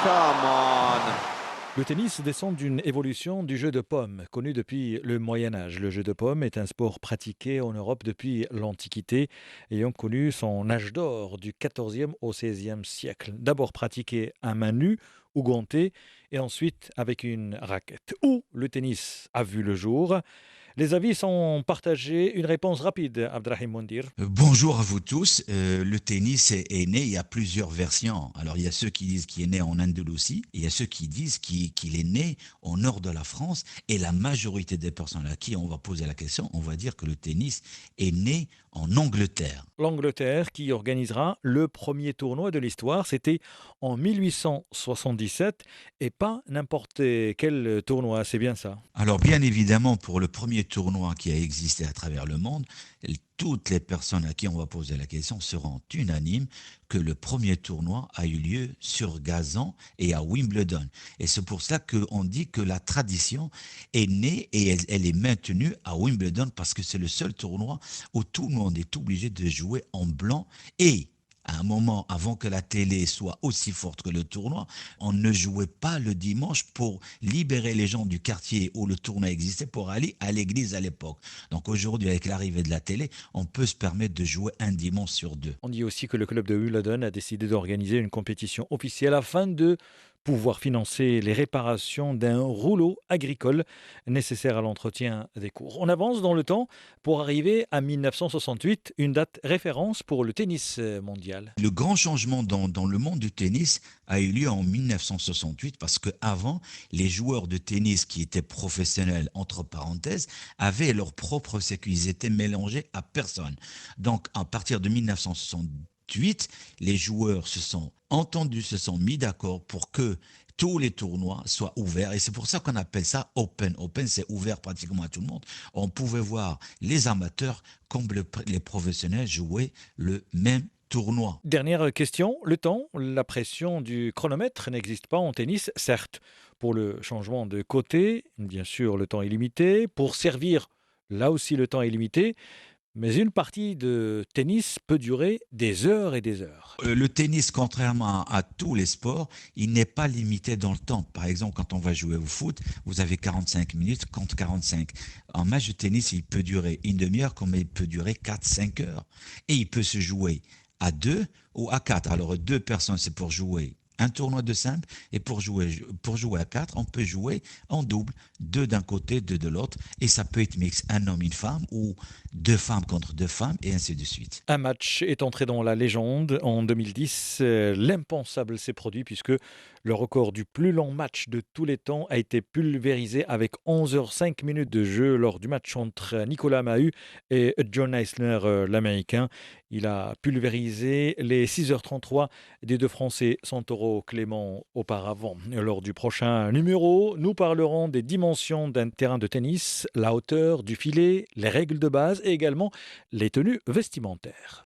Come on. Le tennis descend d'une évolution du jeu de paume, connu depuis le Moyen Âge. Le jeu de paume est un sport pratiqué en Europe depuis l'Antiquité, ayant connu son âge d'or du XIVe au XVIe siècle. D'abord pratiqué à main nue ou gantée, et ensuite avec une raquette. Où le tennis a vu le jour. Les avis sont partagés. Une réponse rapide, Abdrahim Mondir. Bonjour à vous tous. Le tennis est né, il y a plusieurs versions. Alors il y a ceux qui disent qu'il est né en Andalousie, et il y a ceux qui disent qu'il est né au nord de la France, et la majorité des personnes à qui on va poser la question, on va dire que le tennis est né en Angleterre. L'Angleterre qui organisera le premier tournoi de l'histoire. C'était en 1877 et pas n'importe quel tournoi, c'est bien ça. Alors bien évidemment, pour le premier tournoi qui a existé à travers le monde, toutes les personnes à qui on va poser la question seront unanimes que le premier tournoi a eu lieu sur gazon et à Wimbledon. Et c'est pour cela qu'on dit que la tradition est née et elle est maintenue à Wimbledon parce que c'est le seul tournoi où tout le monde est obligé de jouer en blanc et à un moment avant que la télé soit aussi forte que le tournoi, on ne jouait pas le dimanche pour libérer les gens du quartier où le tournoi existait pour aller à l'église à l'époque. Donc aujourd'hui, avec l'arrivée de la télé, on peut se permettre de jouer un dimanche sur deux. On dit aussi que le club de Wimbledon a décidé d'organiser une compétition officielle afin de pouvoir financer les réparations d'un rouleau agricole nécessaire à l'entretien des cours. On avance dans le temps pour arriver à 1968, une date référence pour le tennis mondial. Le grand changement dans le monde du tennis a eu lieu en 1968 parce que avant, les joueurs de tennis qui étaient professionnels, entre parenthèses, avaient leur propre sécu. Ils étaient mélangés à personne. Donc, à partir de 1968, les joueurs se sont entendus, se sont mis d'accord pour que tous les tournois soient ouverts. Et c'est pour ça qu'on appelle ça Open. Open, c'est ouvert pratiquement à tout le monde. On pouvait voir les amateurs comme les professionnels jouer le même tournoi. Dernière question, le temps, la pression du chronomètre n'existe pas en tennis, certes. Pour le changement de côté, bien sûr, le temps est limité. Pour servir, là aussi, le temps est limité. Mais une partie de tennis peut durer des heures et des heures. Le tennis, contrairement à tous les sports, il n'est pas limité dans le temps. Par exemple, quand on va jouer au foot, vous avez 45 minutes contre 45. Un match de tennis, il peut durer une demi-heure comme il peut durer 4-5 heures. Et il peut se jouer à deux ou à quatre. Alors deux personnes, c'est pour jouer un tournoi de simple, et pour jouer à quatre, on peut jouer en double, deux d'un côté, deux de l'autre, et ça peut être mix un homme, une femme, ou deux femmes contre deux femmes, et ainsi de suite. Un match est entré dans la légende en 2010. L'impensable s'est produit puisque le record du plus long match de tous les temps a été pulvérisé avec 11h05 minutes de jeu lors du match entre Nicolas Mahut et John Isner, l'Américain. Il a pulvérisé les 6h33 des deux Français Santoro Clément auparavant. Lors du prochain numéro, nous parlerons des dimensions d'un terrain de tennis, la hauteur du filet, les règles de base et également les tenues vestimentaires.